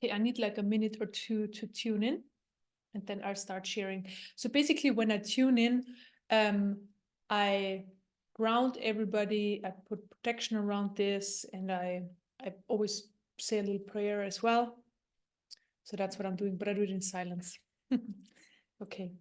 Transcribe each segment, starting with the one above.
Okay, I need like a minute or two to tune in, and then I'll start sharing. So basically, when I tune in, I ground everybody, I put protection around this, and I always say a little prayer as well. So that's what I'm doing, but I do it in silence. Okay.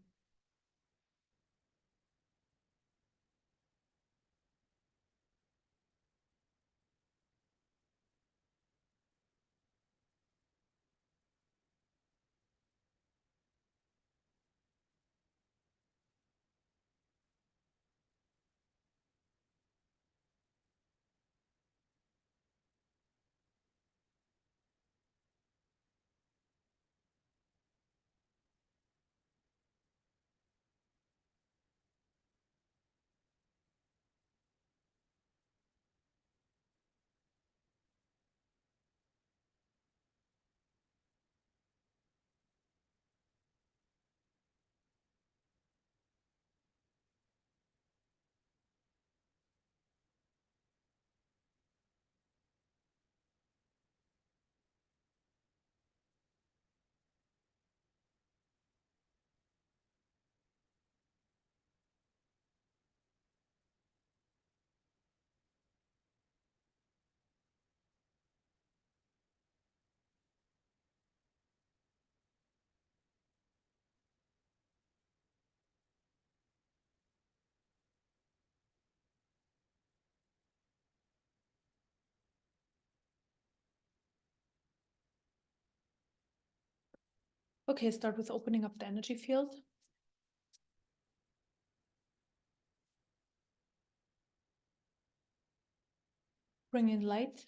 Okay, start with opening up the energy field. Bring in light.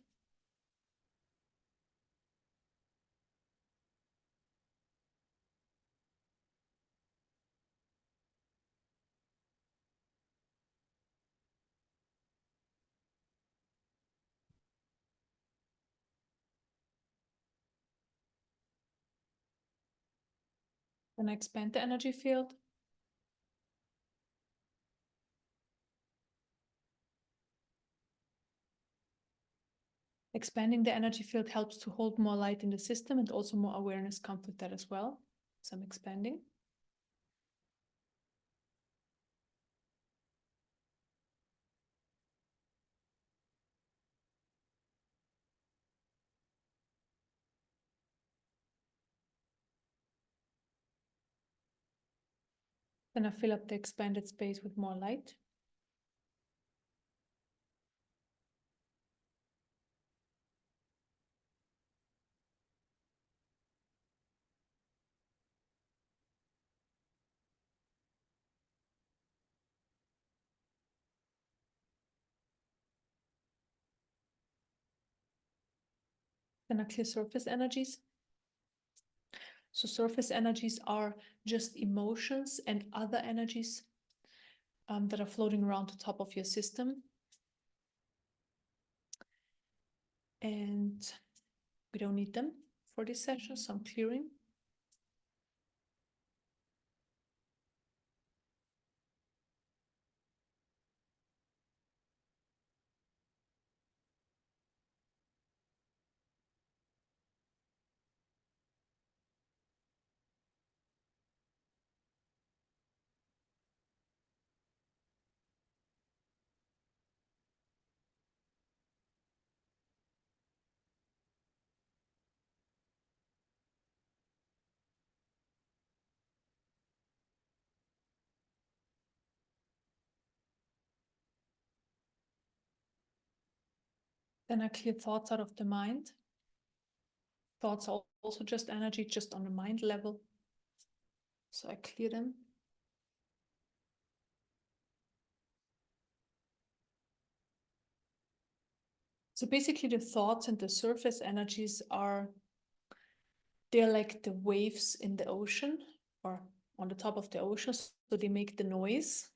Then expand the energy field. Expanding the energy field helps to hold more light in the system, and also more awareness comes with that as well. So I'm expanding. Then I fill up the expanded space with more light. Then I clear surface energies. So surface energies are just emotions and other energies that are floating around the top of your system. And we don't need them for this session, so I'm clearing. Then I clear thoughts out of the mind. Thoughts are also just energy, just on the mind level. So I clear them. So basically the thoughts and the surface energies they're like the waves in the ocean or on the top of the ocean. So they make the noise.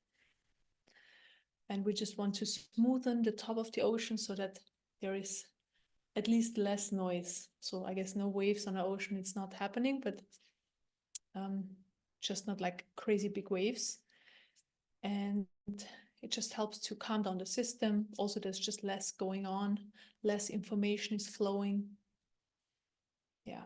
And we just want to smoothen the top of the ocean so that there is at least less noise. So I guess no waves on the ocean, it's not happening, but just not like crazy big waves. And it just helps to calm down the system. Also, there's just less going on, less information is flowing. Yeah.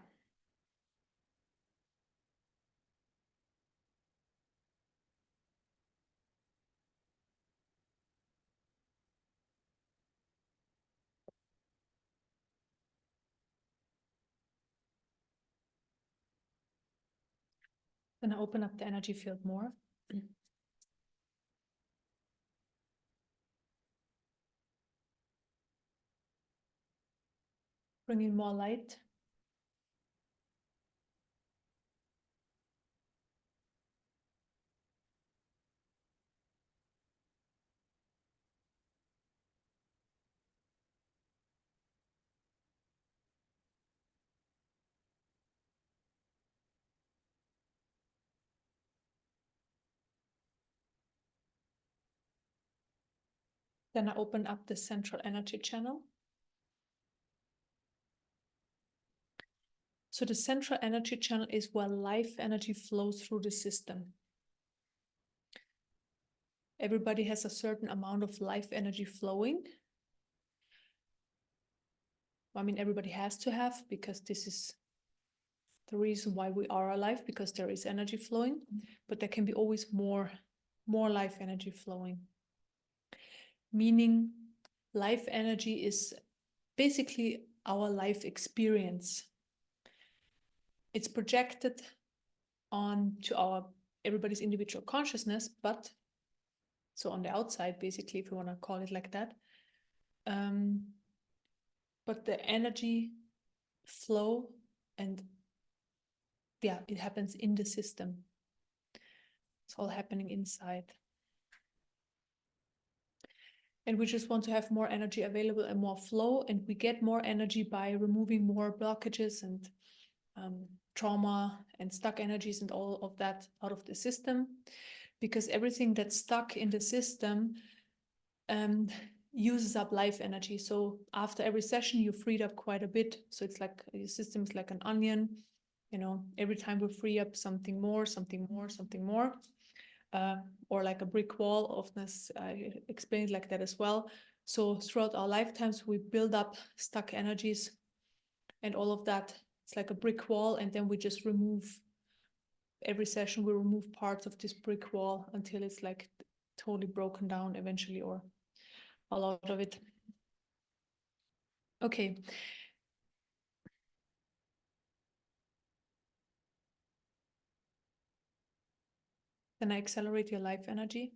Then I open up the energy field more. Bring in more light. Then I open up the central energy channel. So the central energy channel is where life energy flows through the system. Everybody has a certain amount of life energy flowing. I mean, everybody has to have, because this is the reason why we are alive, because there is energy flowing, but there can be always more life energy flowing. Meaning life energy is basically our life experience. It's projected onto everybody's individual consciousness, but so on the outside, basically, if you want to call it like that. But the energy flow, and yeah, it happens in the system. It's all happening inside. And we just want to have more energy available and more flow, and we get more energy by removing more blockages and trauma and stuck energies and all of that out of the system, because everything that's stuck in the system uses up life energy. So after every session, you freed up quite a bit. So it's like your system is like an onion. You know, every time we free up something more, something more, something more. Or like a brick wall. Often I explain it like that as well. So throughout our lifetimes, we build up stuck energies and all of that. It's like a brick wall, and then we just remove, every session we remove parts of this brick wall until it's like totally broken down eventually, or a lot of it. Okay. Then I accelerate your life energy.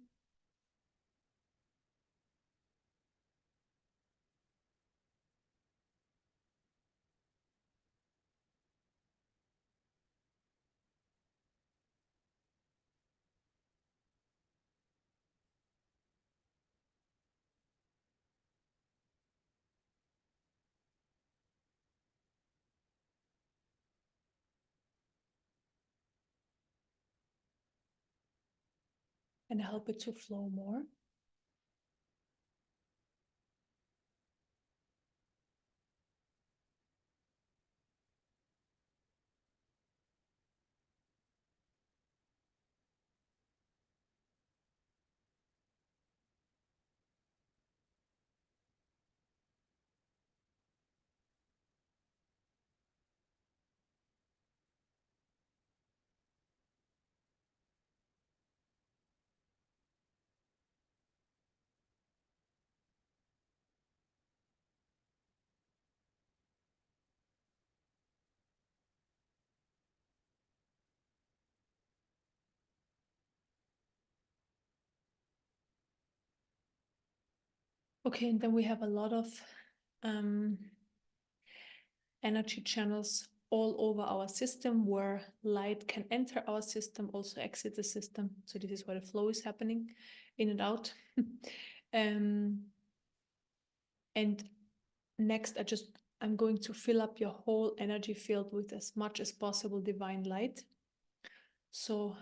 And help it to flow more. Okay, and then we have a lot of energy channels all over our system where light can enter our system, also exit the system. So this is where the flow is happening in and out. And next, I'm going to fill up your whole energy field with as much as possible divine light. So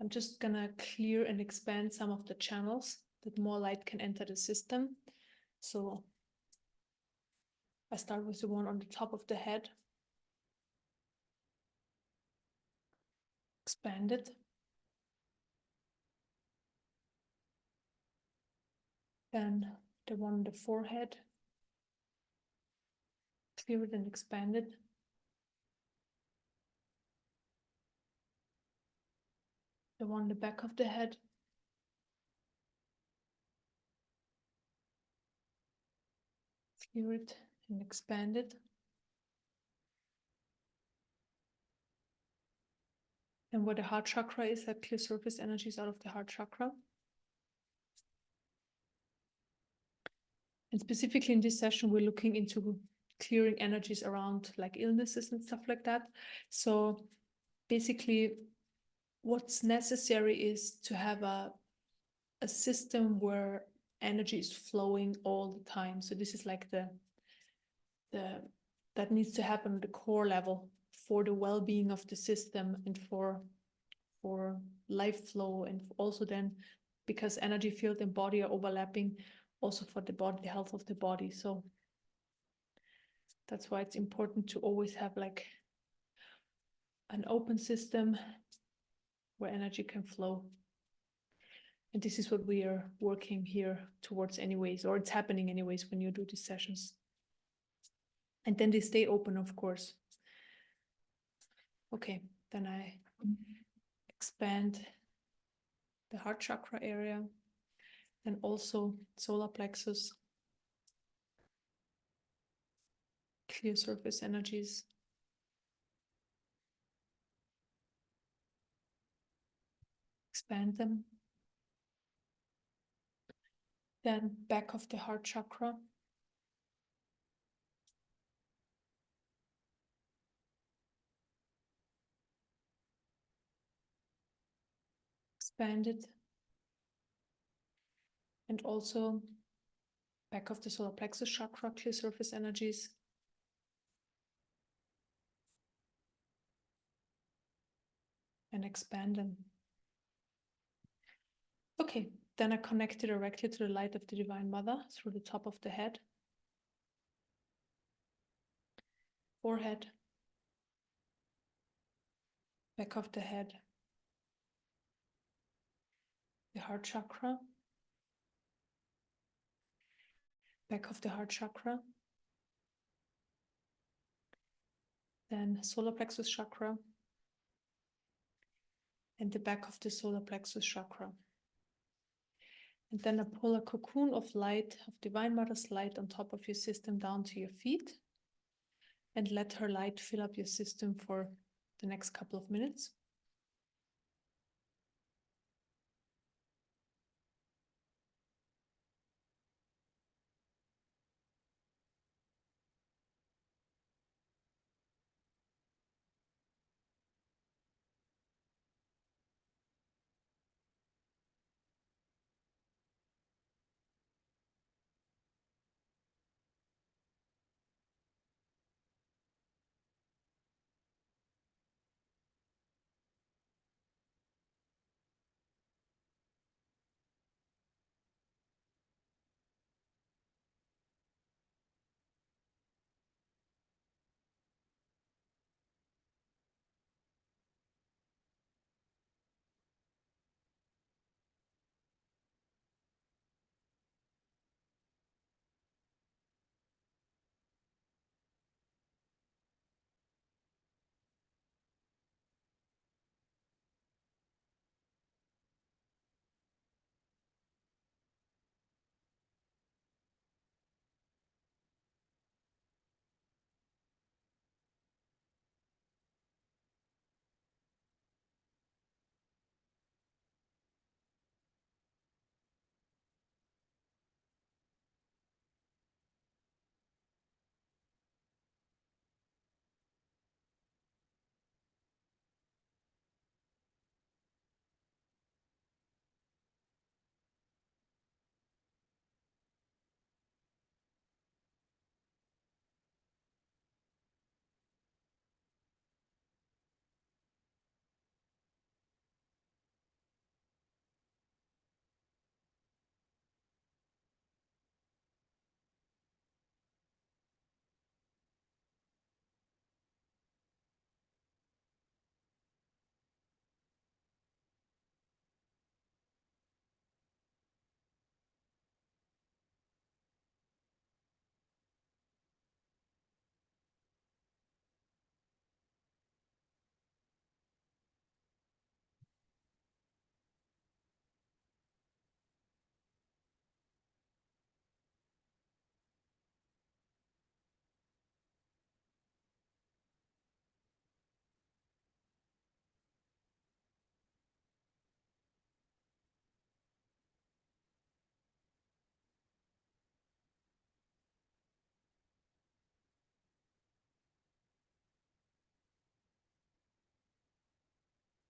I'm just gonna clear and expand some of the channels that more light can enter the system. So I start with the one on the top of the head. Expand it. Then the one on the forehead. Clear it and expand it. The one on the back of the head. Clear it and expand it. And where the heart chakra is, that clear surface energies out of the heart chakra. And specifically in this session, we're looking into clearing energies around like illnesses and stuff like that. So basically, what's necessary is to have a system where energy is flowing all the time. So this is like the that needs to happen at the core level for the well-being of the system and for life flow, and also then because energy field and body are overlapping, also for the body, the health of the body. So that's why it's important to always have like an open system where energy can flow. And this is what we are working here towards anyways, or it's happening anyways when you do these sessions. And then they stay open, of course. Okay, then I expand the heart chakra area, and also solar plexus, clear surface energies. Expand them. Then back of the heart chakra. Expand it. And also back of the solar plexus chakra, clear surface energies. And expand them. Okay, then I connect it directly to the light of the Divine Mother through the top of the head, forehead, back of the head, the heart chakra, back of the heart chakra, then solar plexus chakra, and the back of the solar plexus chakra. And then I pull a cocoon of light, of Divine Mother's light on top of your system down to your feet, and let her light fill up your system for the next couple of minutes.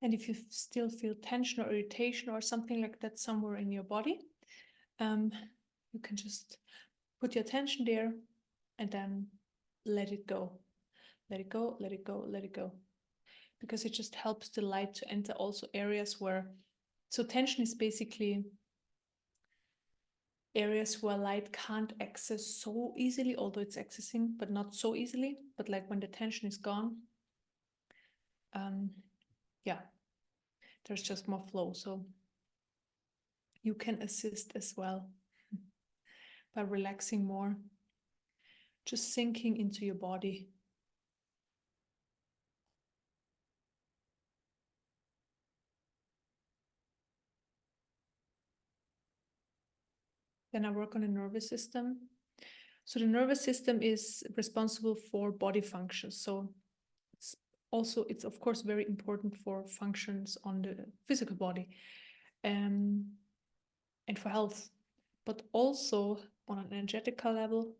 And if you still feel tension or irritation or something like that somewhere in your body, you can just put your attention there and then let it go. Let it go, let it go, let it go. Because it just helps the light to enter also areas where, so tension is basically areas where light can't access so easily, although it's accessing, but not so easily. But like when the tension is gone, yeah, there's just more flow. So you can assist as well by relaxing more, just sinking into your body. Then I work on the nervous system. So the nervous system is responsible for body functions. So it's of course very important for functions on the physical body, and for health, but also on an energetical level,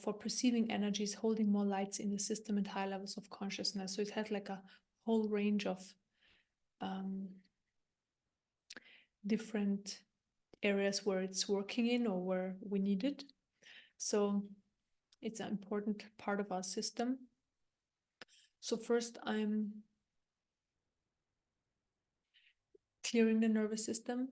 for perceiving energies, holding more lights in the system and high levels of consciousness. So it has like a whole range of different areas where it's working in or where we need it. So it's an important part of our system. So first I'm clearing the nervous system.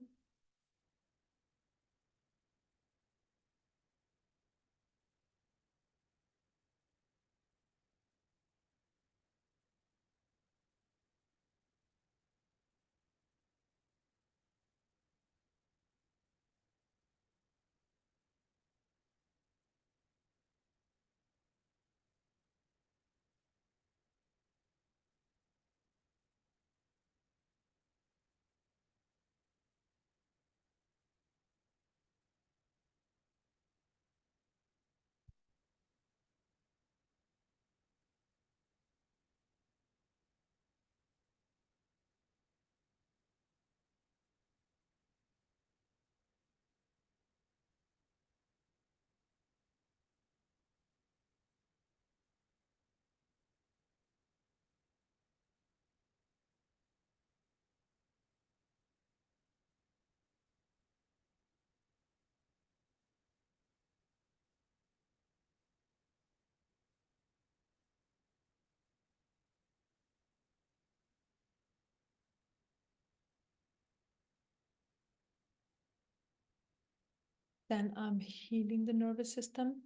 Then I'm healing the nervous system.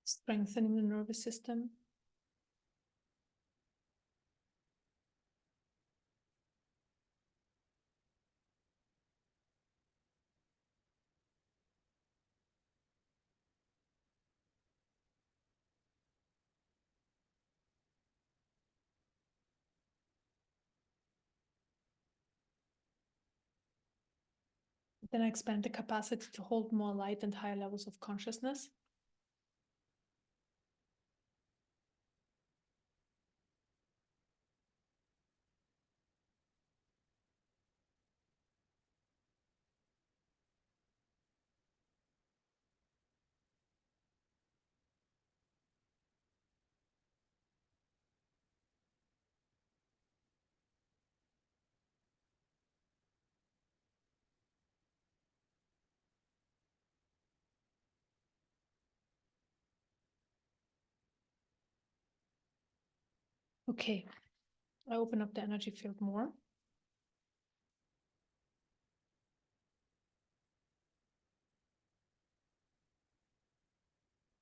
Strengthening the nervous system. Then I expand the capacity to hold more light and higher levels of consciousness. Okay, I open up the energy field more.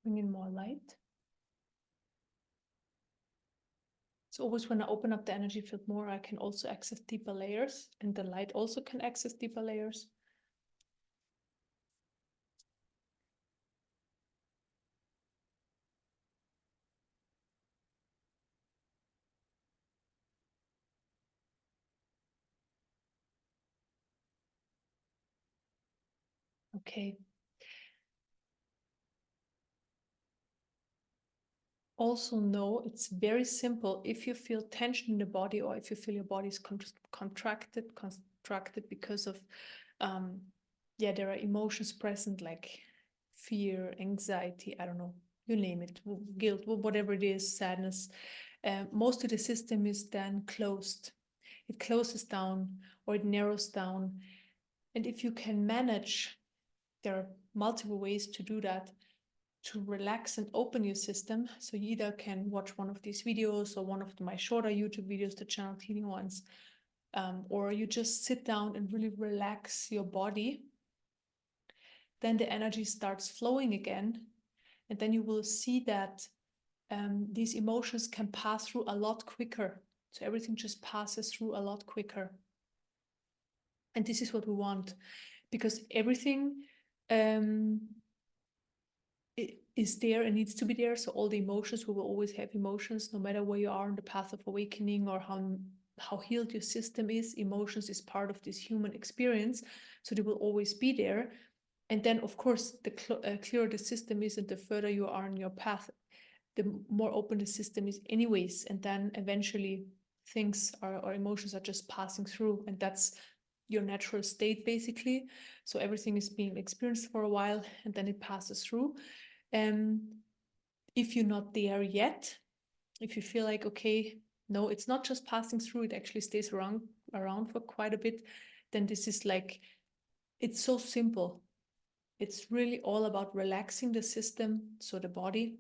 Bring in more light. So always when I open up the energy field more, I can also access deeper layers, and the light also can access deeper layers. Okay. also know it's very simple. If you feel tension in the body, or if you feel your body is contracted because of, there are emotions present like fear, anxiety, I don't know, you name it, guilt, whatever it is, sadness. Most of the system is then closed. It closes down or it narrows down. And if you can manage, there are multiple ways to do that, to relax and open your system. So you either can watch one of these videos or one of my shorter YouTube videos, the channel healing ones, or you just sit down and really relax your body. Then the energy starts flowing again. And then you will see that these emotions can pass through a lot quicker. So everything just passes through a lot quicker. And this is what we want, because everything is there and needs to be there. So all the emotions, we will always have emotions, no matter where you are on the path of awakening or how healed your system is. Emotions is part of this human experience, so they will always be there. And then, of course, the clearer the system is and the further you are on your path, the more open the system is anyways. And then eventually things or emotions are just passing through, and that's your natural state basically. So everything is being experienced for a while and then it passes through. If you're not there yet, if you feel like, okay, no, it's not just passing through, it actually stays around for quite a bit, then this is like, it's so simple. It's really all about relaxing the system, so the body,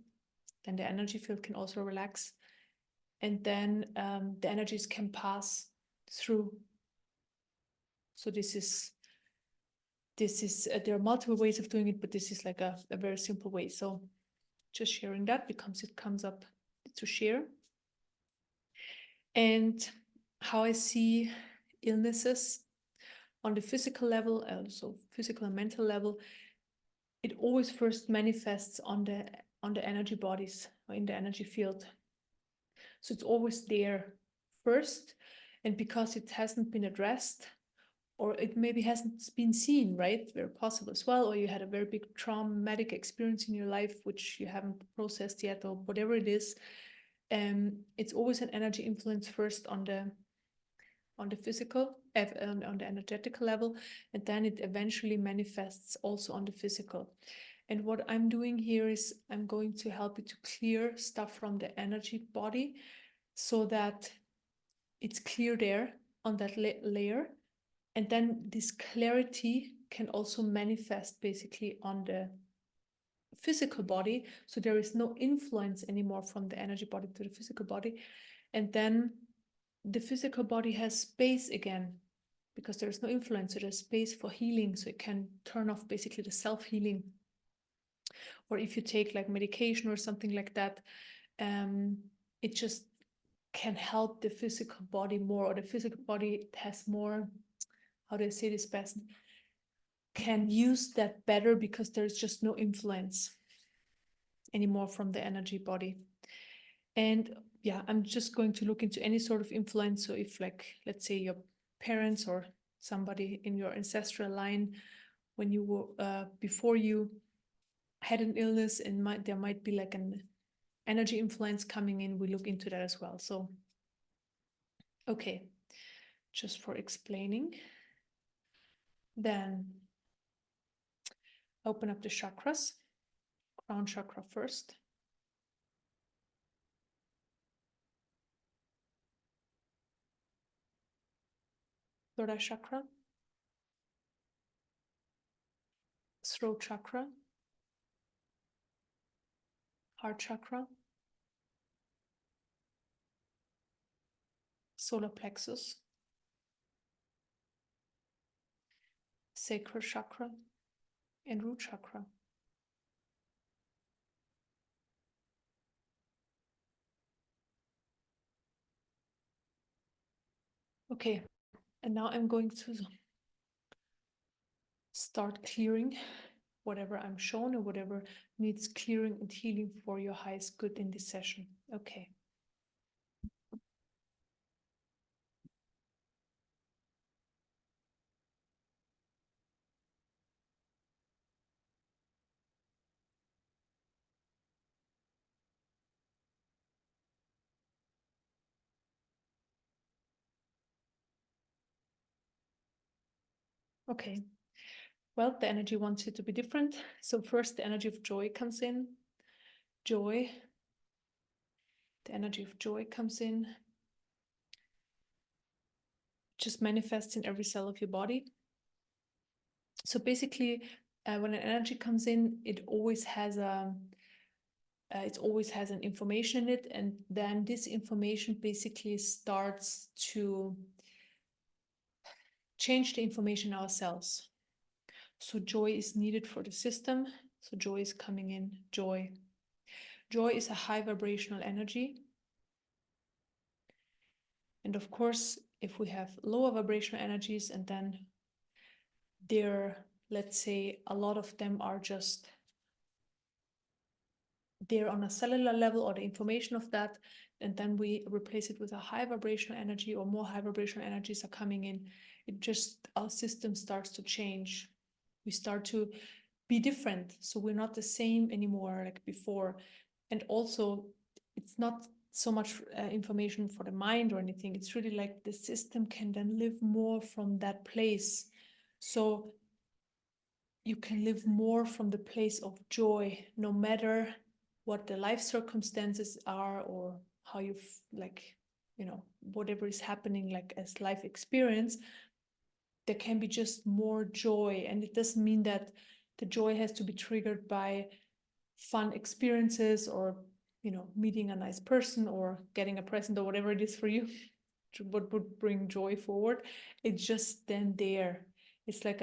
then the energy field can also relax, and then the energies can pass through. So this is there are multiple ways of doing it, but this is like a very simple way. So just sharing that becomes, it comes up to share. And how I see illnesses on the physical level, also physical and mental level, it always first manifests on the energy bodies or in the energy field. So it's always there first, and because it hasn't been addressed, or it maybe hasn't been seen, right? Very possible as well. Or you had a very big traumatic experience in your life, which you haven't processed yet, or whatever it is. It's always an energy influence first on the physical, on the energetical level, and then it eventually manifests also on the physical. And what I'm doing here is I'm going to help you to clear stuff from the energy body so that it's clear there on that layer. And then this clarity can also manifest basically on the physical body. So there is no influence anymore from the energy body to the physical body. And then the physical body has space again, because there's no influence. So there's space for healing. So it can turn off basically the self-healing. Or if you take like medication or something like that, it just can help the physical body more, or the physical body has more, how do I say this best, can use that better, because there's just no influence anymore from the energy body. And yeah, I'm just going to look into any sort of influence. So if, like, let's say your parents or somebody in your ancestral line, when you were before you had an illness, and there might be like an energy influence coming in, we look into that as well. So okay, just for explaining. Then open up the chakras. Crown chakra first. Third eye chakra. Throat chakra. Heart chakra. Solar plexus. Sacral chakra. And root chakra. Okay, and now I'm going to start clearing whatever I'm shown or whatever needs clearing and healing for your highest good in this session. Okay. Okay. Well, the energy wants it to be different. So first the energy of joy comes in. Joy. The energy of joy comes in. Just manifests in every cell of your body. So basically, when an energy comes in, it always has an information in it, and then this information basically starts to change the information in our cells. So joy is needed for the system. So joy is coming in. Joy. Joy is a high vibrational energy. And of course, if we have lower vibrational energies and then let's say a lot of them are just there on a cellular level, or the information of that, and then we replace it with a high vibrational energy, or more high vibrational energies are coming in, our system starts to change. We start to be different. So we're not the same anymore like before. And also, it's not so much information for the mind or anything. It's really like the system can then live more from that place. So you can live more from the place of joy, no matter what the life circumstances are, or how whatever is happening like as life experience. There can be just more joy, and it doesn't mean that the joy has to be triggered by fun experiences, or meeting a nice person or getting a present or whatever it is for you what would bring joy forward. It's just then there. It's like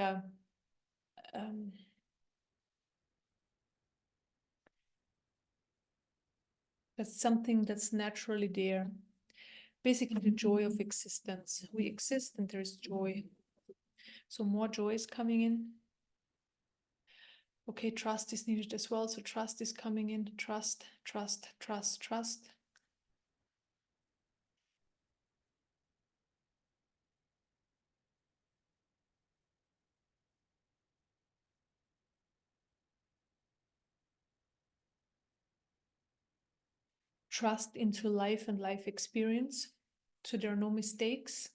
that's something that's naturally there. Basically, the joy of existence. We exist and there's joy. So more joy is coming in. Okay, trust is needed as well. So trust is coming in. Trust, trust, trust, trust. Trust into life and life experience. So there are no mistakes.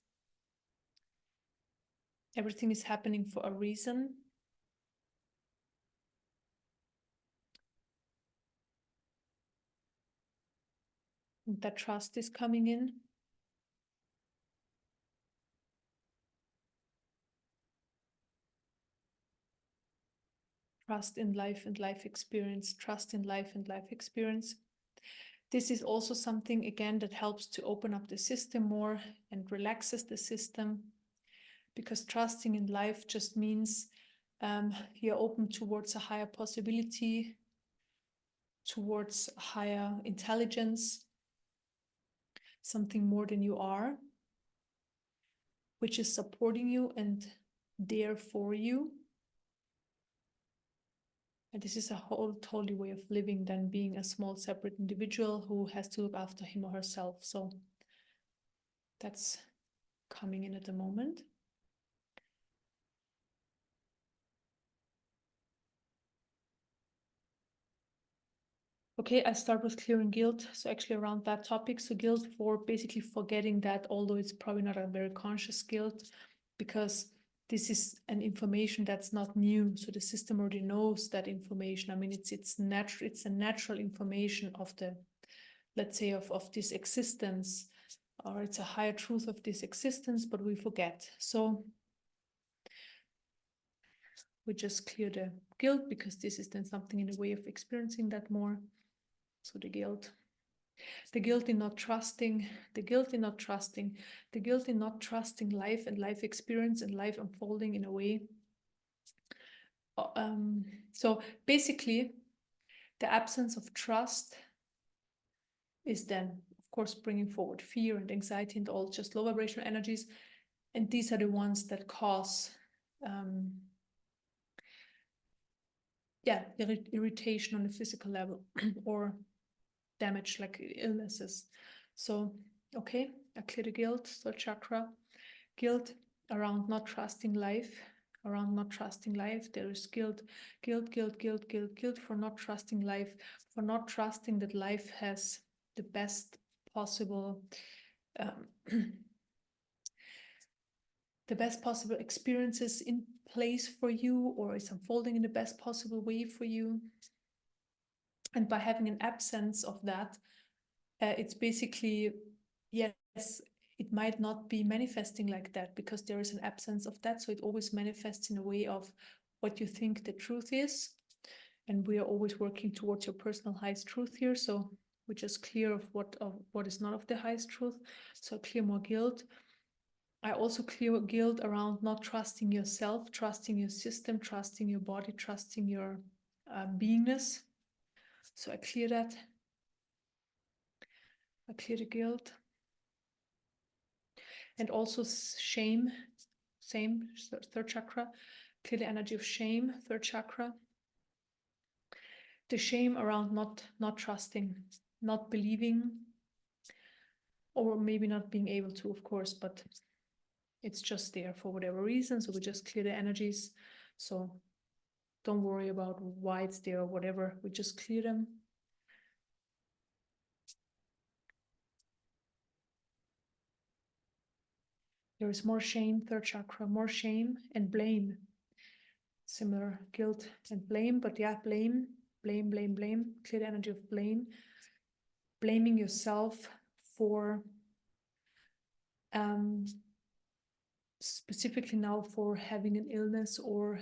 Everything is happening for a reason. And that trust is coming in. Trust in life and life experience. Trust in life and life experience. This is also something, again, that helps to open up the system more and relaxes the system, because trusting in life just means you're open towards a higher possibility, towards higher intelligence, something more than you are, which is supporting you and there for you. And this is a whole totally way of living than being a small separate individual who has to look after him or herself. So that's coming in at the moment. Okay, I start with clearing guilt. So actually around that topic, so guilt for basically forgetting that, although it's probably not a very conscious guilt, because this is an information that's not new. So the system already knows that information. I mean, it's natural, it's a natural information of the, let's say, of this existence, or it's a higher truth of this existence, but we forget. So we just clear the guilt, because this is then something in a way of experiencing that more. So the guilt in not trusting, the guilt in not trusting, the guilt in not trusting life and life experience and life unfolding in a way. So basically, the absence of trust is then, of course, bringing forward fear and anxiety and all just low vibrational energies. And these are the ones that cause irritation on the physical level or damage like illnesses. So, okay, I clear the guilt, so chakra, guilt around not trusting life, there is guilt for not trusting life, for not trusting that life has the best possible the best possible experiences in place for you, or is unfolding in the best possible way for you. And by having an absence of that, it's basically, yes, it might not be manifesting like that because there is an absence of that. So it always manifests in a way of what you think the truth is. And we are always working towards your personal highest truth here. So we just clear of what is not of the highest truth. So clear more guilt. I also clear guilt around not trusting yourself, trusting your system, trusting your body, trusting your beingness. So I clear that. I clear the guilt. And also shame, same, third chakra. Clear the energy of shame, third chakra. The shame around not trusting, not believing, or maybe not being able to, of course, but it's just there for whatever reason. So we just clear the energies. So don't worry about why it's there or whatever. We just clear them. There is more shame, third chakra, more shame and blame. Similar guilt and blame, but yeah, blame. Clear the energy of blame. Blaming yourself for specifically now for having an illness or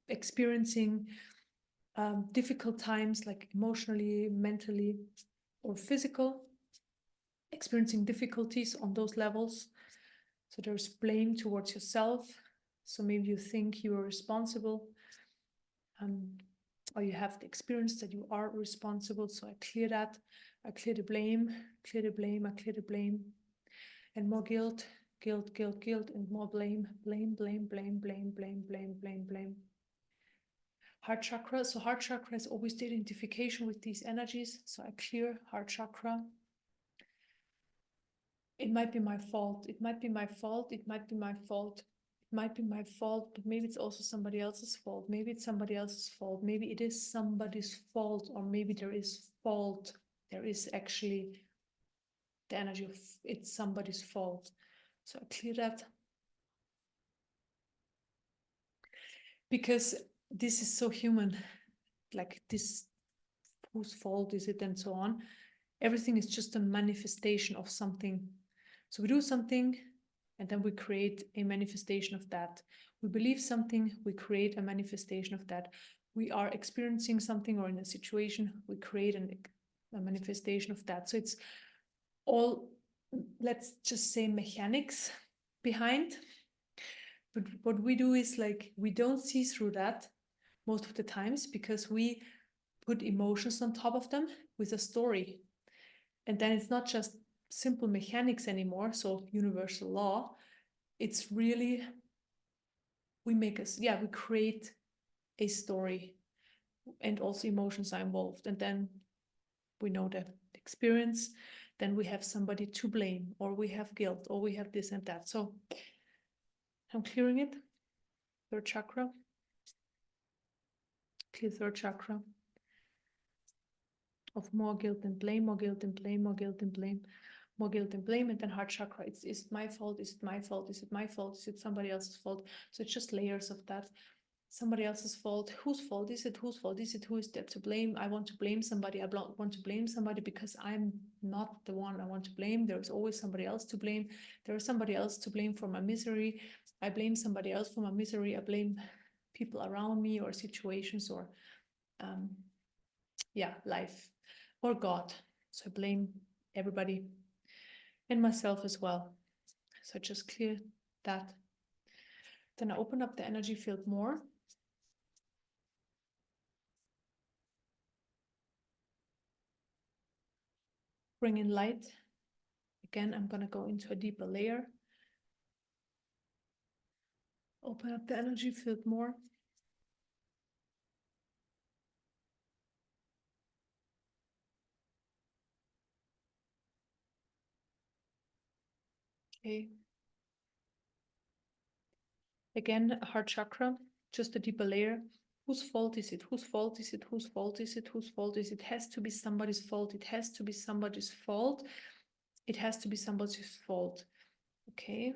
experiencing difficult times, like emotionally, mentally, or physical, experiencing difficulties on those levels. So there's blame towards yourself. So maybe you think you are responsible, or you have the experience that you are responsible. So I clear that. I clear the blame, clear the blame, I clear the blame. And more guilt, and more blame. Heart chakra. So heart chakra is always the identification with these energies. So I clear heart chakra. It might be my fault. It might be my fault. It might be my fault. It might be my fault, but maybe it's also somebody else's fault. Maybe it's somebody else's fault. Maybe it is somebody's fault, or maybe there is fault. There is actually the energy of it's somebody's fault. So I clear that. Because this is so human, like this, whose fault is it, and so on. Everything is just a manifestation of something. So we do something, and then we create a manifestation of that. We believe something, we create a manifestation of that. We are experiencing something or in a situation, we create a manifestation of that. So it's all, let's just say, mechanics behind. But what we do is, like, we don't see through that most of the times because we put emotions on top of them with a story. And then it's not just simple mechanics anymore, so universal law. It's really, we create a story, and also emotions are involved. And then we know the experience, then we have somebody to blame, or we have guilt, or we have this and that. So I'm clearing it. Third chakra. Clear third chakra of more guilt and blame, more guilt and blame, more guilt and blame, more guilt and blame. And then heart chakra, is it my fault? Is it my fault? Is it my fault? Is it somebody else's fault? So it's just layers of that. Somebody else's fault. Whose fault is it? Whose fault is it? Who is there to blame? I want to blame somebody. I want to blame somebody because I'm not the one I want to blame. There is always somebody else to blame. There is somebody else to blame for my misery. I blame somebody else for my misery. I blame people around me or situations or life or God. So I blame everybody and myself as well. So I just clear that. Then I open up the energy field more. Bring in light. Again, I'm going to go into a deeper layer. Open up the energy field more. Okay. Again, heart chakra, just a deeper layer. Whose fault is it? Whose fault is it? Whose fault is it? Whose fault is it? It has to be somebody's fault. It has to be somebody's fault. It has to be somebody's fault. Okay.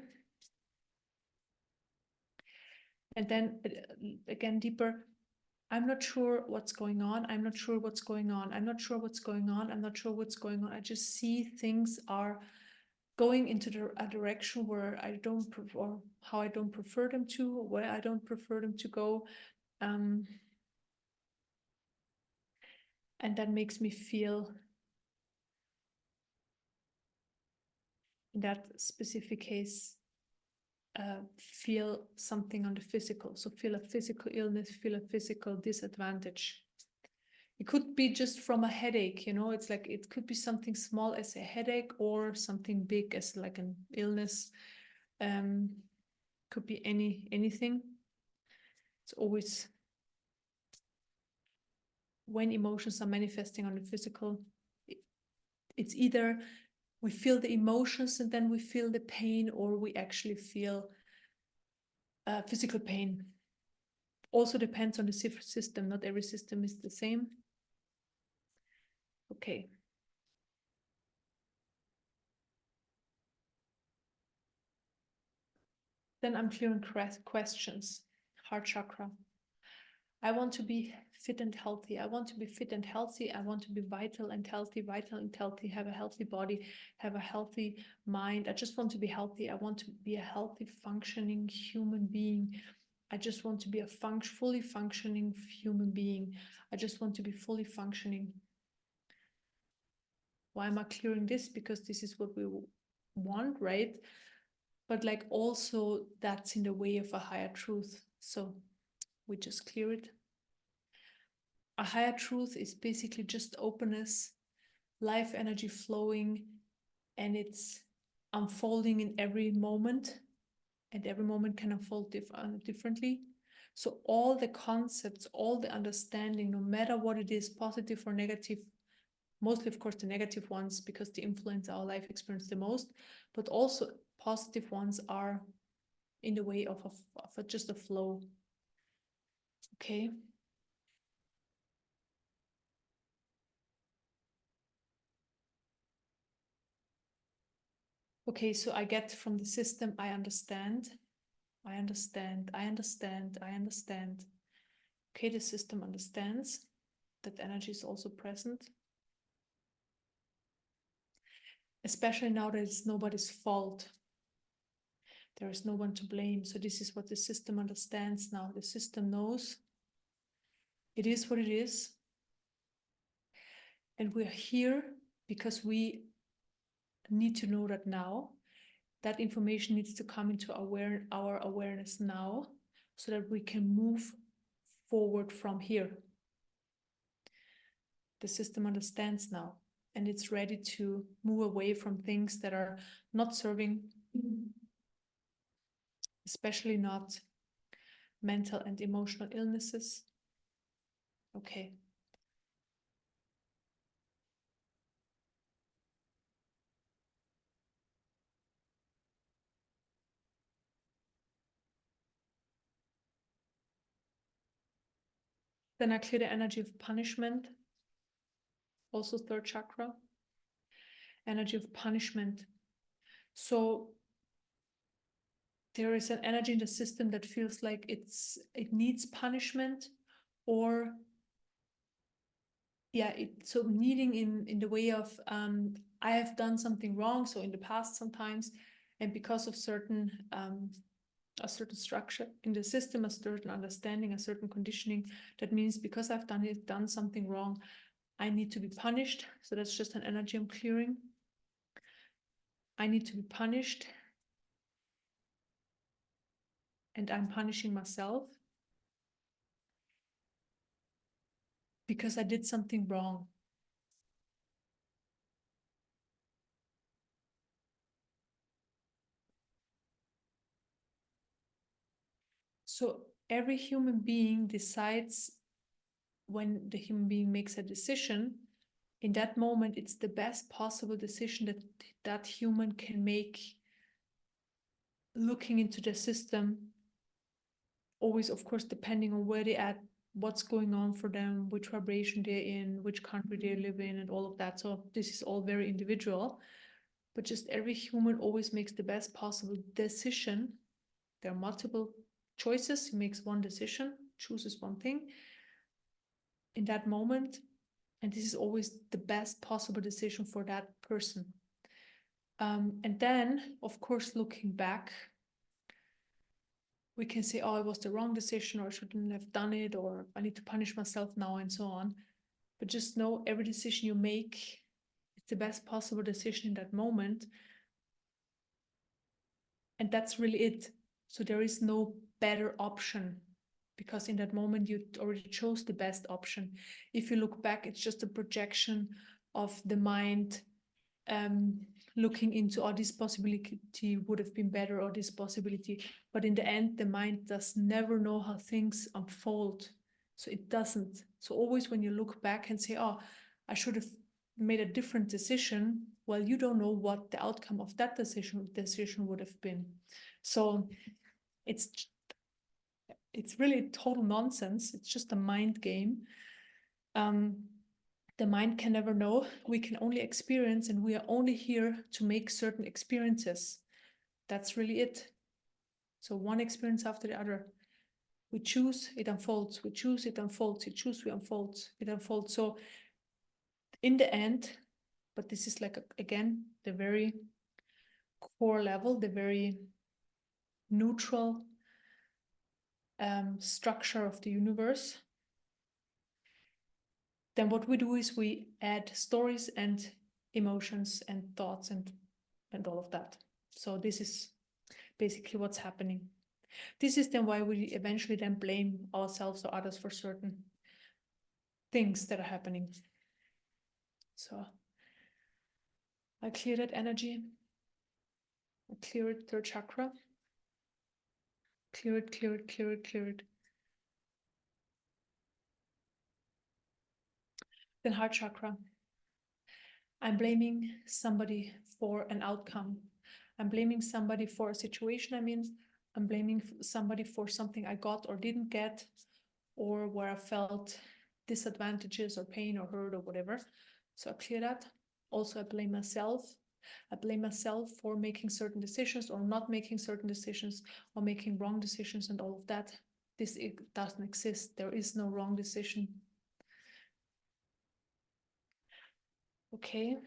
And then again, deeper, I'm not sure what's going on. I'm not sure what's going on. I'm not sure what's going on. I'm not sure what's going on. I just see things are going into a direction where I don't prefer, how I don't prefer them to, where I don't prefer them to go. And that makes me feel, in that specific case, feel something on the physical. So feel a physical illness, feel a physical disadvantage. It could be just from a headache, it's like it could be something small as a headache or something big as like an illness. Could be anything. It's always when emotions are manifesting on the physical, it's either we feel the emotions and then we feel the pain, or we actually feel physical pain. Also depends on the system. Not every system is the same. Okay. Then I'm clearing questions. Heart chakra. I want to be fit and healthy. I want to be fit and healthy. I want to be vital and healthy, have a healthy body, have a healthy mind. I just want to be healthy. I want to be a healthy, functioning human being. I just want to be a fully functioning human being. I just want to be fully functioning. Why am I clearing this? Because this is what we want, right? But like also that's in the way of a higher truth. So we just clear it. A higher truth is basically just openness, life energy flowing, and it's unfolding in every moment, and every moment can unfold differently. So all the concepts, all the understanding, no matter what it is, positive or negative, mostly of course the negative ones because they influence our life experience the most, but also positive ones are in the way of just a flow. Okay. Okay, so I get from the system, I understand. I understand. Okay, the system understands that energy is also present. Especially now that it's nobody's fault. There is no one to blame. So this is what the system understands now. The system knows it is what it is. And we're here because we need to know that now. That information needs to come into our awareness now so that we can move forward from here. The system understands now, and it's ready to move away from things that are not serving, especially not mental and emotional illnesses. Okay. Then I clear the energy of punishment, also third chakra. Energy of punishment. So there is an energy in the system that feels like it needs punishment, or so needing in the way of I have done something wrong, so in the past sometimes, and because of a certain structure in the system, a certain understanding, a certain conditioning, that means because I've done something wrong, I need to be punished. So that's just an energy I'm clearing. I need to be punished, and I'm punishing myself because I did something wrong. So every human being decides, when the human being makes a decision, in that moment, it's the best possible decision that human can make, looking into the system, always, of course, depending on where they're at, what's going on for them, which vibration they're in, which country they live in, and all of that. So this is all very individual, but just every human always makes the best possible decision. There are multiple choices, he makes one decision, chooses one thing in that moment, and this is always the best possible decision for that person. And then, of course, looking back, we can say, oh, it was the wrong decision, or I shouldn't have done it, or I need to punish myself now, and so on. But just know every decision you make is the best possible decision in that moment. And that's really it. So there is no better option, because in that moment you already chose the best option. If you look back, it's just a projection of the mind, looking into, oh, this possibility would have been better, or this possibility. But in the end, the mind does never know how things unfold. So it doesn't. So always when you look back and say, oh, I should have made a different decision, well, you don't know what the outcome of that decision would have been. So it's really total nonsense. It's just a mind game. The mind can never know. We can only experience, and we are only here to make certain experiences. That's really it. So one experience after the other. We choose, it unfolds. We choose, it unfolds. We choose, we unfold. It unfolds. So in the end, but this is like, again, the very core level, the very neutral structure of the universe. Then what we do is we add stories and emotions and thoughts and all of that. So this is basically what's happening. This is then why we eventually then blame ourselves or others for certain things that are happening. So I clear that energy. I clear it, third chakra. Clear it, clear it, clear it, clear it. Then heart chakra. I'm blaming somebody for an outcome. I'm blaming somebody for a situation. I'm blaming somebody for something I got or didn't get, or where I felt disadvantages or pain or hurt or whatever. So I clear that. Also, I blame myself. I blame myself for making certain decisions or not making certain decisions, or making wrong decisions and all of that. It doesn't exist. There is no wrong decision. Okay.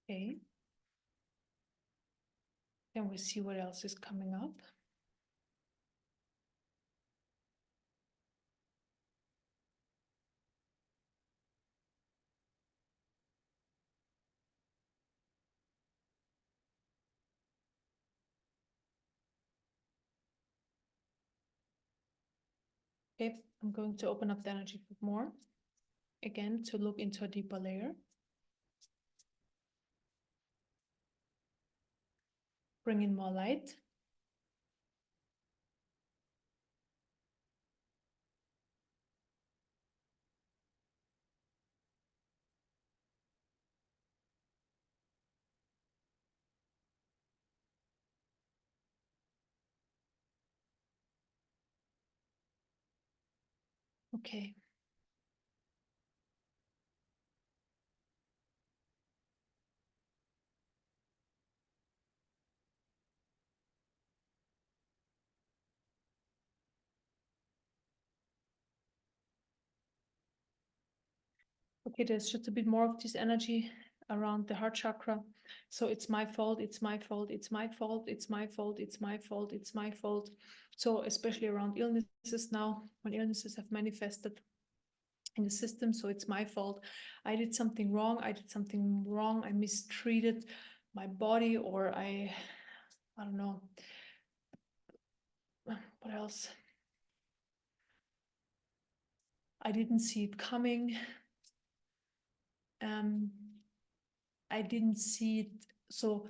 Okay. Then we see what else is coming up. Okay, I'm going to open up the energy more. Again, to look into a deeper layer. Bring in more light. Okay. Okay, there's just a bit more of this energy around the heart chakra. So it's my fault, it's my fault, it's my fault, it's my fault, it's my fault, it's my fault. So especially around illnesses now, when illnesses have manifested in the system, so it's my fault. I did something wrong, I mistreated my body, or I don't know, What else? I didn't see it coming. I didn't see it. So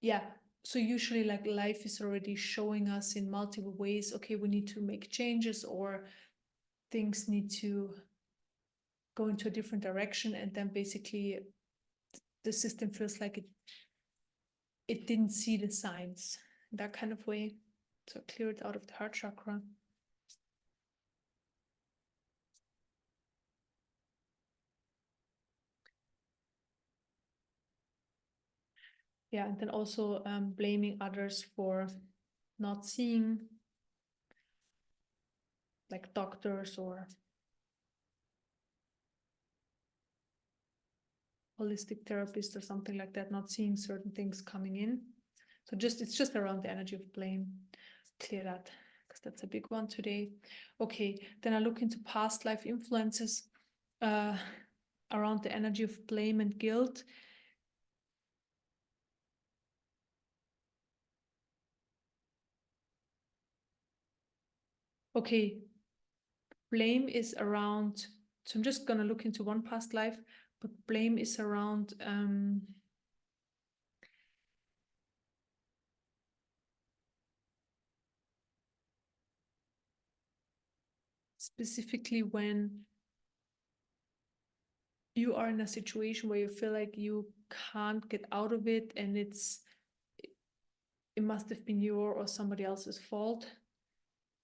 yeah, so usually like life is already showing us in multiple ways, okay, we need to make changes or things need to go into a different direction, and then basically the system feels like it didn't see the signs in that kind of way. So clear it out of the heart chakra. Yeah, and then also blaming others for not seeing, like doctors or holistic therapists or something like that, not seeing certain things coming in. So it's just around the energy of blame. Clear that, because that's a big one today. Okay, then I look into past life influences around the energy of blame and guilt. Okay, blame is around, so I'm just gonna look into one past life, but blame is around specifically when you are in a situation where you feel like you can't get out of it, and it must have been your or somebody else's fault,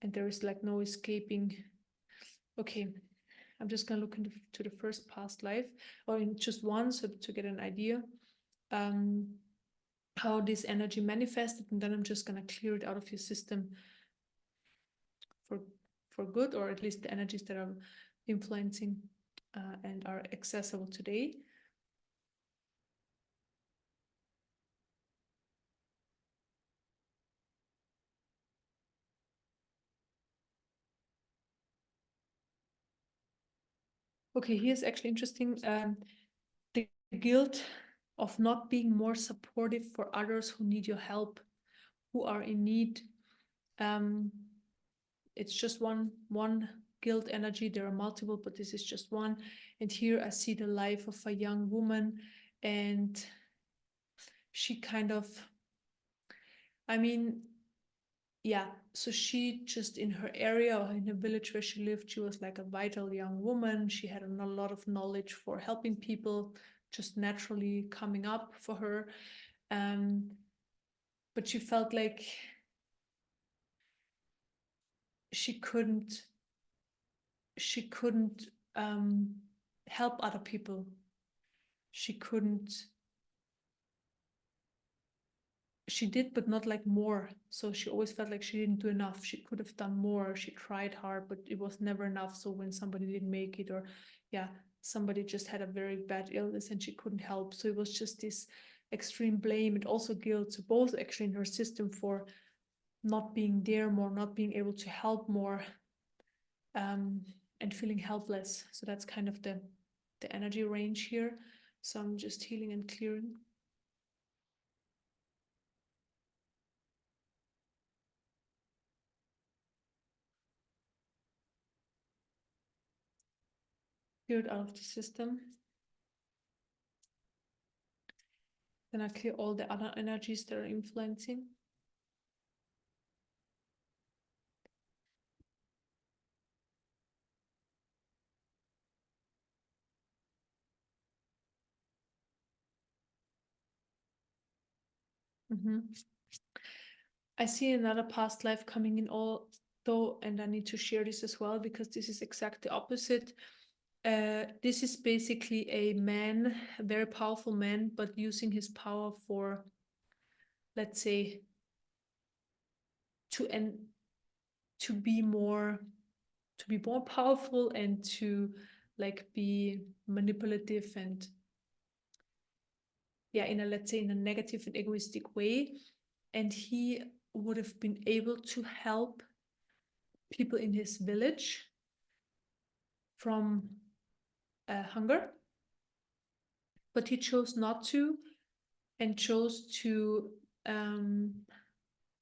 and there is like no escaping. Okay, I'm just gonna look into the first past life, or in just one, so to get an idea how this energy manifested, and then I'm just gonna clear it out of your system for good, or at least the energies that are influencing and are accessible today. Okay, here's actually interesting. The guilt of not being more supportive for others who need your help, who are in need. It's just one guilt energy. There are multiple, but this is just one. And here I see the life of a young woman, and she kind of, I mean, yeah, so she just in her area or in the village where she lived, she was like a vital young woman. She had a lot of knowledge for helping people, just naturally coming up for her. But she felt like she couldn't help other people. She couldn't, she did, but not like more. So she always felt like she didn't do enough. She could have done more. She tried hard, but it was never enough. So when somebody didn't make it, or yeah, somebody just had a very bad illness and she couldn't help. So it was just this extreme blame and also guilt. So both actually in her system for not being there more, not being able to help more, and feeling helpless. So that's kind of the energy range here. So I'm just healing and clearing. Clear it out of the system. Then I clear all the other energies that are influencing. I see another past life coming in though, and I need to share this as well because this is exactly opposite. This is basically a man, a very powerful man, but using his power for, let's say, to be more powerful and to like be manipulative and yeah, in a, let's say, in a negative and egoistic way. And he would have been able to help people in his village from hunger, but he chose not to, and chose to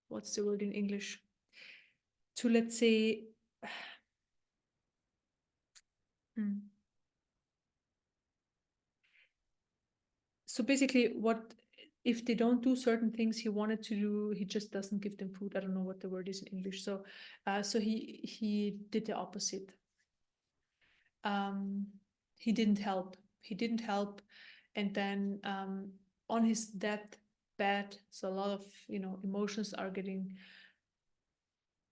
what's the word in English? to, let's say, so basically, what if they don't do certain things he wanted to do, he just doesn't give them food. I don't know what the word is in English. So so he did the opposite. He didn't help. He didn't help. And then on his deathbed, so a lot of, you know, emotions are getting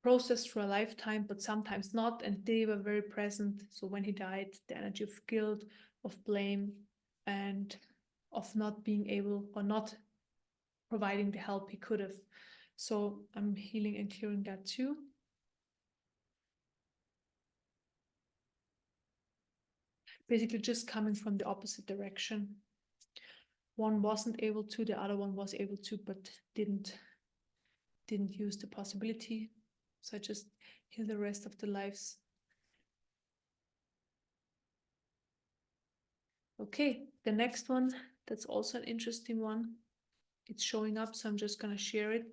processed for a lifetime, but sometimes not. And they were very present. So when he died, the energy of guilt, of blame, and of not being able or not providing the help he could have. So I'm healing and clearing that too. Basically just coming from the opposite direction. One wasn't able to, the other one was able to, but didn't use the possibility. So I just heal the rest of the lives. Okay, the next one, that's also an interesting one. It's showing up, so I'm just gonna share it.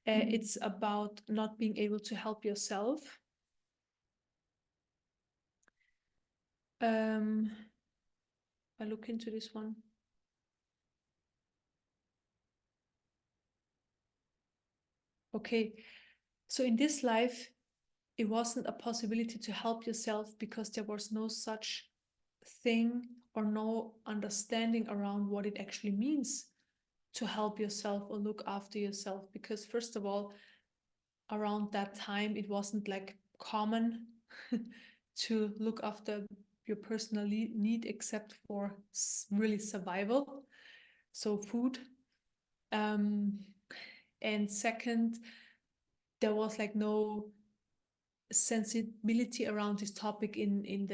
It's about not being able to help yourself. I look into this one. Okay, so in this life, it wasn't a possibility to help yourself because there was no such thing or no understanding around what it actually means to help yourself or look after yourself. Because first of all, around that time, it wasn't like common to look after your personal need except for really survival, so food. And second, there was like no sensibility around this topic in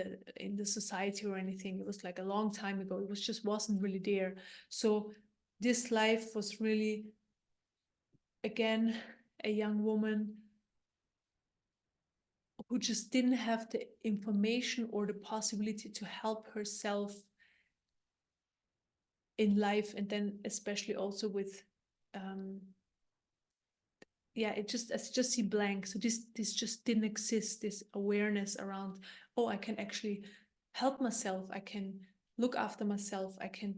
the society or anything. It was like a long time ago. It was just wasn't really there. So this life was really, again, a young woman who just didn't have the information or the possibility to help herself in life, and then especially also with yeah, I just see blank. So this just didn't exist, this awareness around, oh, I can actually help myself, I can look after myself, I can,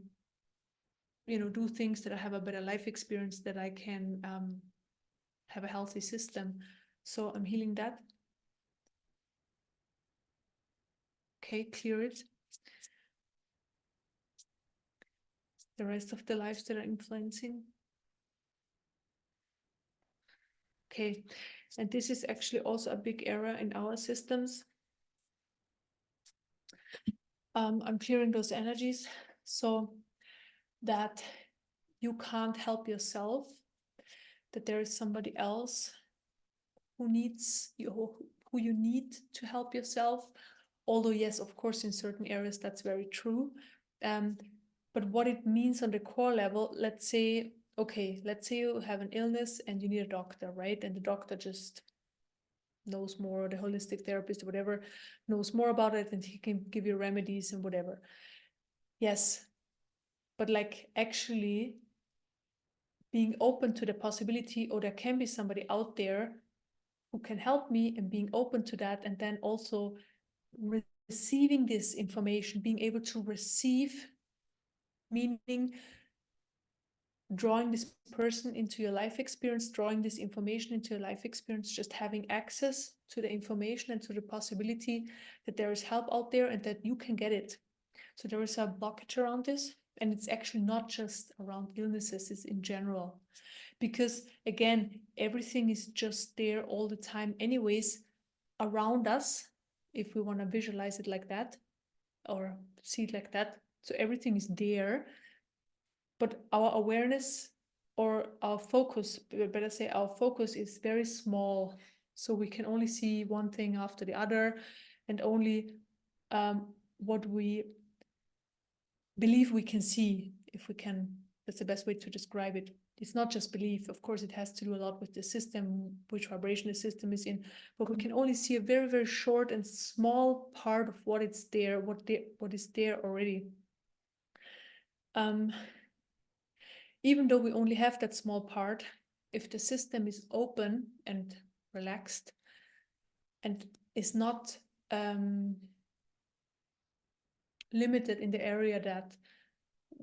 you know, do things that I have a better life experience, that I can have a healthy system. So I'm healing that. Okay, clear it. The rest of the lives that are influencing. Okay, and this is actually also a big error in our systems. I'm clearing those energies so that you can't help yourself, that there is somebody else who needs you, who you need to help yourself. Although yes, of course, in certain areas that's very true. But what it means on the core level, let's say, okay, let's say you have an illness and you need a doctor, right? And the doctor just knows more, the holistic therapist or whatever knows more about it, and he can give you remedies and whatever. Yes, but like actually being open to the possibility, or there can be somebody out there who can help me, and being open to that, and then also receiving this information, being able to receive, meaning drawing this person into your life experience, drawing this information into your life experience, just having access to the information and to the possibility that there is help out there and that you can get it. So there is a blockage around this, and it's actually not just around illnesses, it's in general. Because again, everything is just there all the time anyways around us, if we want to visualize it like that or see it like that. So everything is there, but our awareness, or our focus, better say our focus, is very small. So we can only see one thing after the other, and only what we believe we can see, if we can, that's the best way to describe it. It's not just belief, of course, it has to do a lot with the system, which vibration the system is in, but we can only see a very, very short and small part of what it's there, what is there already. Even though we only have that small part, if the system is open and relaxed, and is not limited in the area that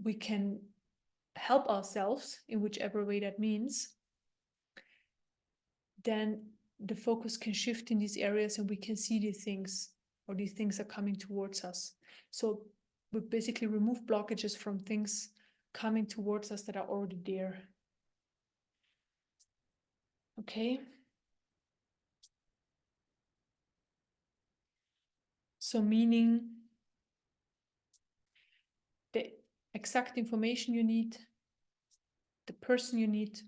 we can help ourselves in whichever way that means, then the focus can shift in these areas and we can see these things, or these things are coming towards us. So we basically remove blockages from things coming towards us that are already there. Okay. So meaning the exact information you need, the person you need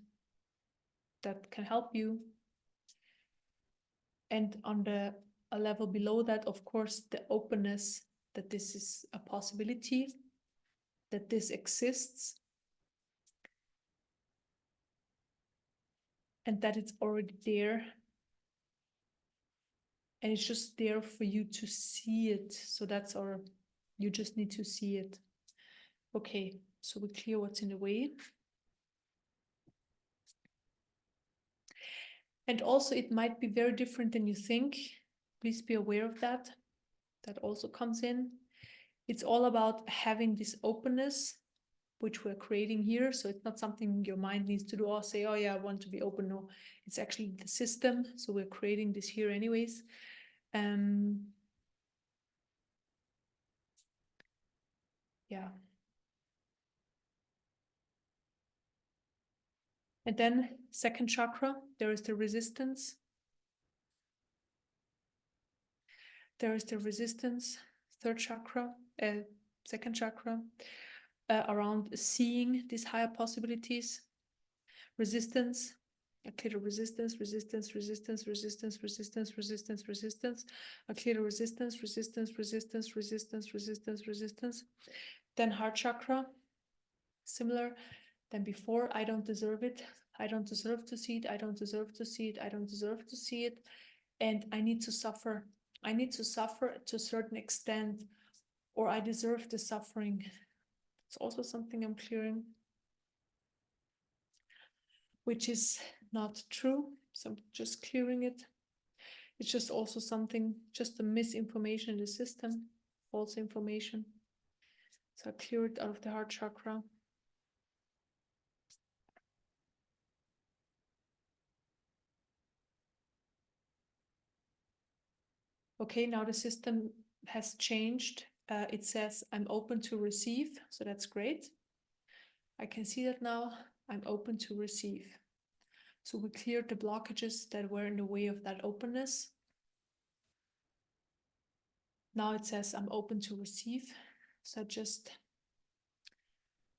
that can help you. And on a level below that, of course, the openness that this is a possibility, that this exists, and that it's already there. And it's just there for you to see it. So that's you just need to see it. Okay, so we clear what's in the way. And also it might be very different than you think. Please be aware of that. That also comes in. It's all about having this openness, which we're creating here. So it's not something your mind needs to do or say, oh yeah, I want to be open. No, it's actually the system. So we're creating this here anyways. Yeah. And then second chakra, there is the resistance. There is the resistance, third chakra, second chakra, around seeing these higher possibilities. Resistance, a clear resistance, resistance, resistance, resistance, resistance, resistance, resistance, a clear resistance, resistance, resistance, resistance, resistance, resistance. Then heart chakra, similar than before. I don't deserve it. I don't deserve to see it. I don't deserve to see it. I don't deserve to see it. And I need to suffer. I need to suffer to a certain extent, or I deserve the suffering. It's also something I'm clearing, which is not true. So I'm just clearing it. It's just also something, just a misinformation in the system, false information. So I clear it out of the heart chakra. Okay, now the system has changed. It says I'm open to receive, so that's great. I can see that now. I'm open to receive. So we cleared the blockages that were in the way of that openness. Now it says I'm open to receive. So just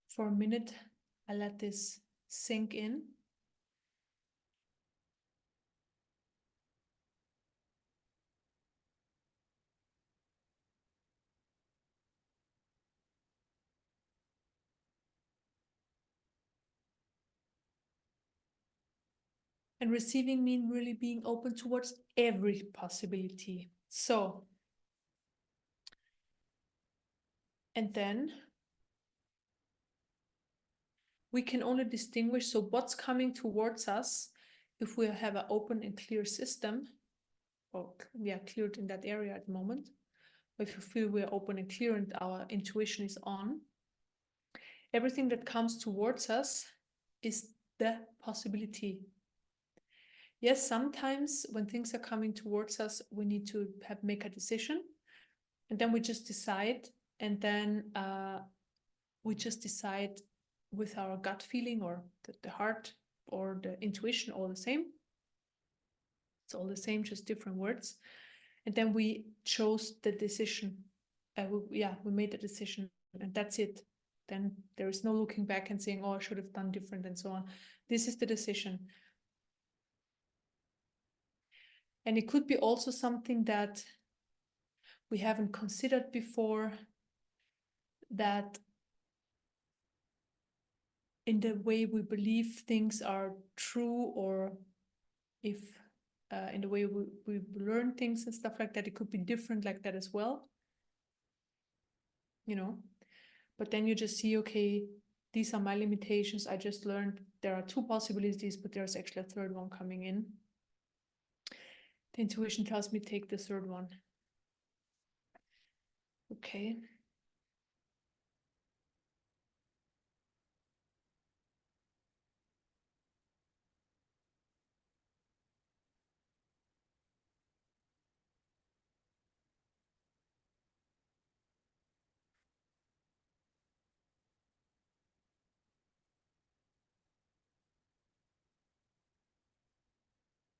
for a minute, I let this sink in. And receiving means really being open towards every possibility. So, and then we can only distinguish, so what's coming towards us if we have an open and clear system, or yeah, cleared in that area at the moment. If you feel we're open and clear and our intuition is on, everything that comes towards us is the possibility. Yes, sometimes when things are coming towards us, we need to make a decision, and then we just decide, and then we just decide with our gut feeling or the heart or the intuition, all the same. It's all the same, just different words. And then we chose the decision. We made the decision, and that's it. Then there is no looking back and saying, oh, I should have done different and so on. This is the decision. And it could be also something that we haven't considered before, that in the way we believe things are true, or if in the way we learn things and stuff like that, it could be different like that as well, you know. But then you just see, okay, these are my limitations. I just learned there are two possibilities, but there's actually a third one coming in. The intuition tells me take the third one. Okay.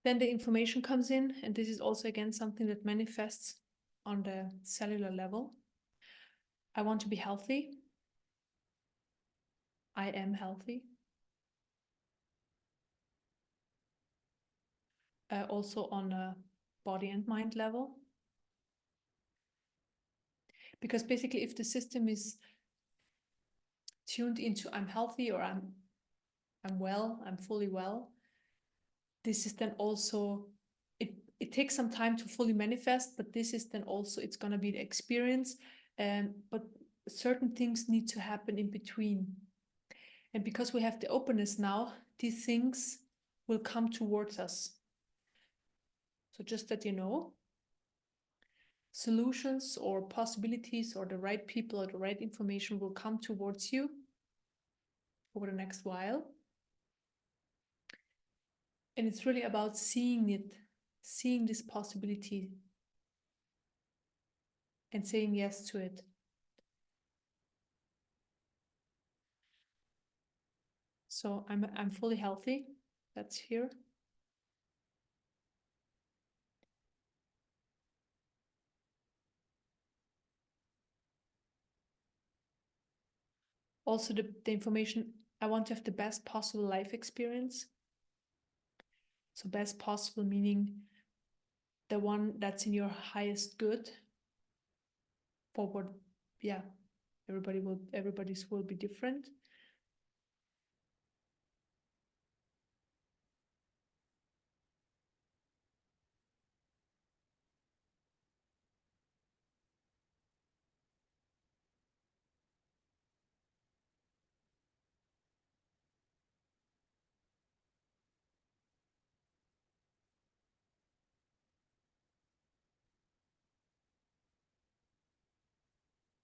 Then the information comes in, and this is also again something that manifests on the cellular level. I want to be healthy. I am healthy. Also on a body and mind level. Because basically if the system is tuned into I'm healthy or I'm well, I'm fully well, this is then also, it takes some time to fully manifest, but this is then also, it's going to be the experience. But certain things need to happen in between. And because we have the openness now, these things will come towards us. So just that you know, solutions or possibilities or the right people or the right information will come towards you over the next while. And it's really about seeing it, seeing this possibility and saying yes to it. So I'm fully healthy. That's here. Also the information, I want to have the best possible life experience. So best possible meaning the one that's in your highest good. Forward, yeah, everybody's will be different.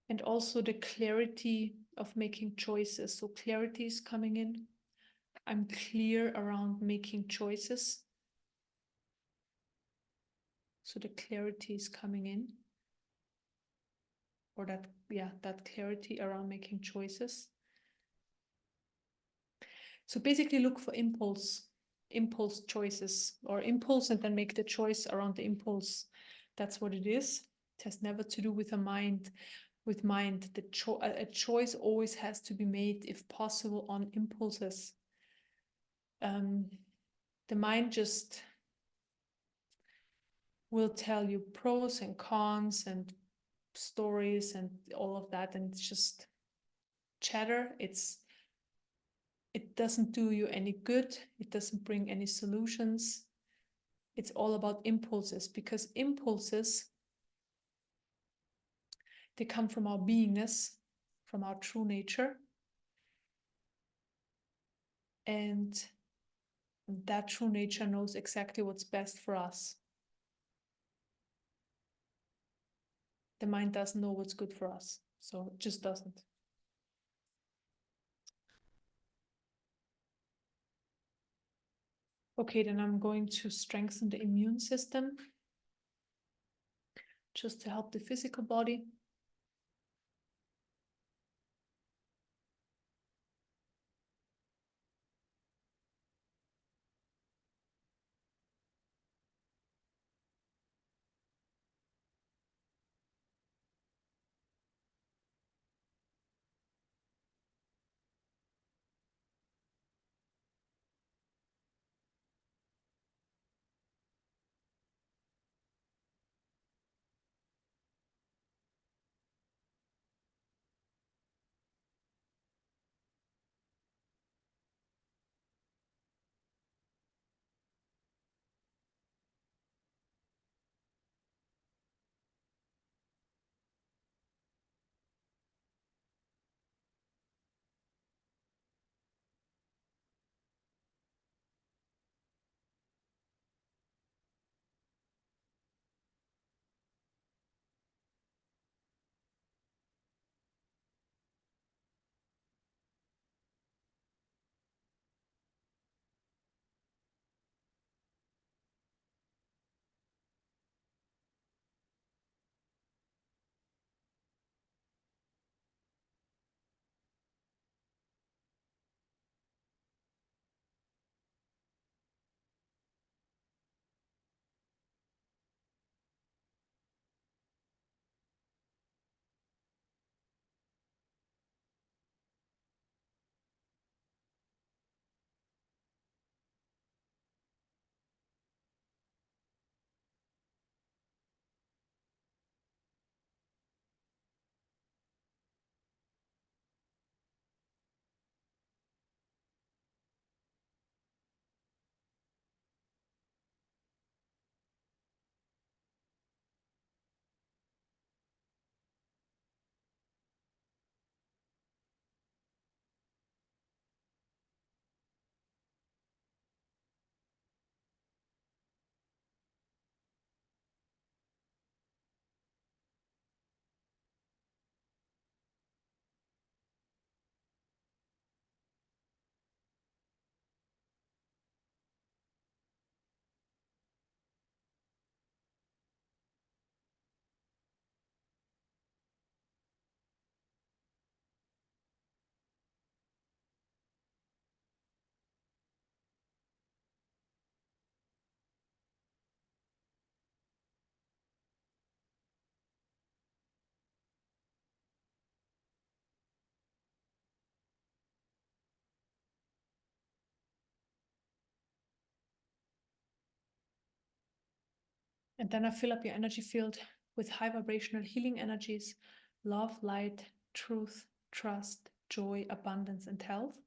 And also the clarity of making choices. So clarity is coming in. I'm clear around making choices. So the clarity is coming in. Or that, yeah, that clarity around making choices. So basically look for impulse choices, or impulse and then make the choice around the impulse. That's what it is. It has never to do with a mind. With mind, a choice always has to be made, if possible, on impulses. The mind just will tell you pros and cons and stories and all of that, and it's just chatter. It doesn't do you any good. It doesn't bring any solutions. It's all about impulses, because impulses, they come from our beingness, from our true nature. And that true nature knows exactly what's best for us. The mind doesn't know what's good for us, so it just doesn't. Okay, then I'm going to strengthen the immune system, just to help the physical body. And then I fill up your energy field with high vibrational healing energies, love, light, truth, trust, joy, abundance, and health.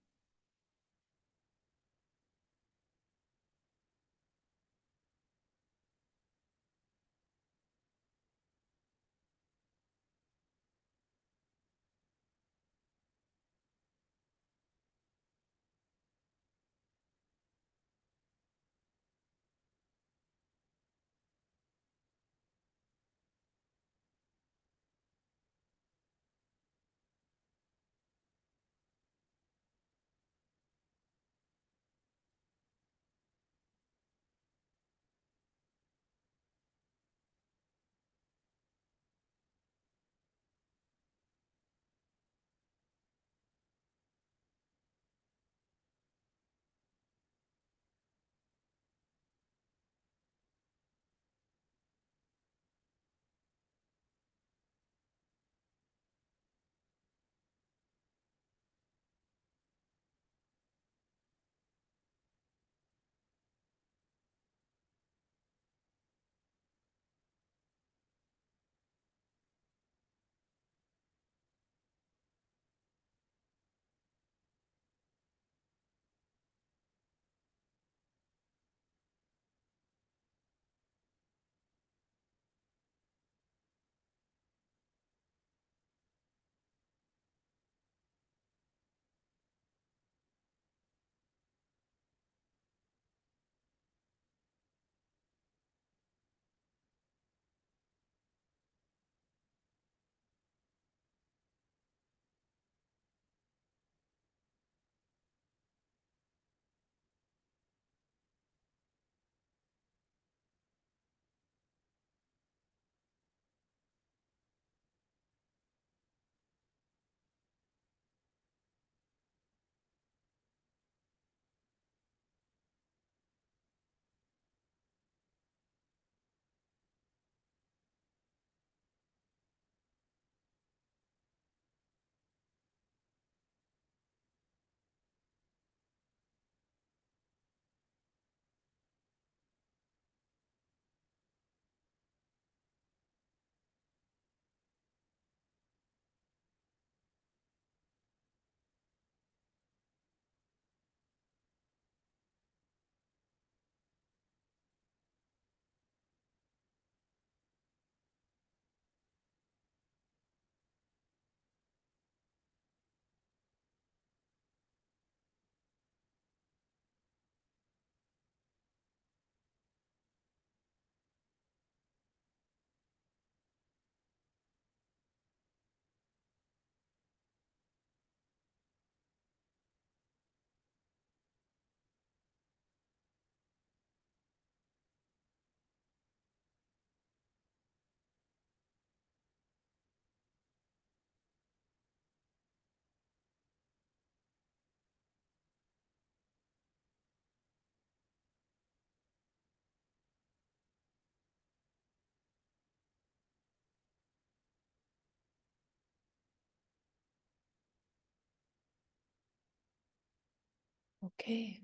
Okay,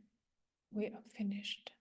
we are finished.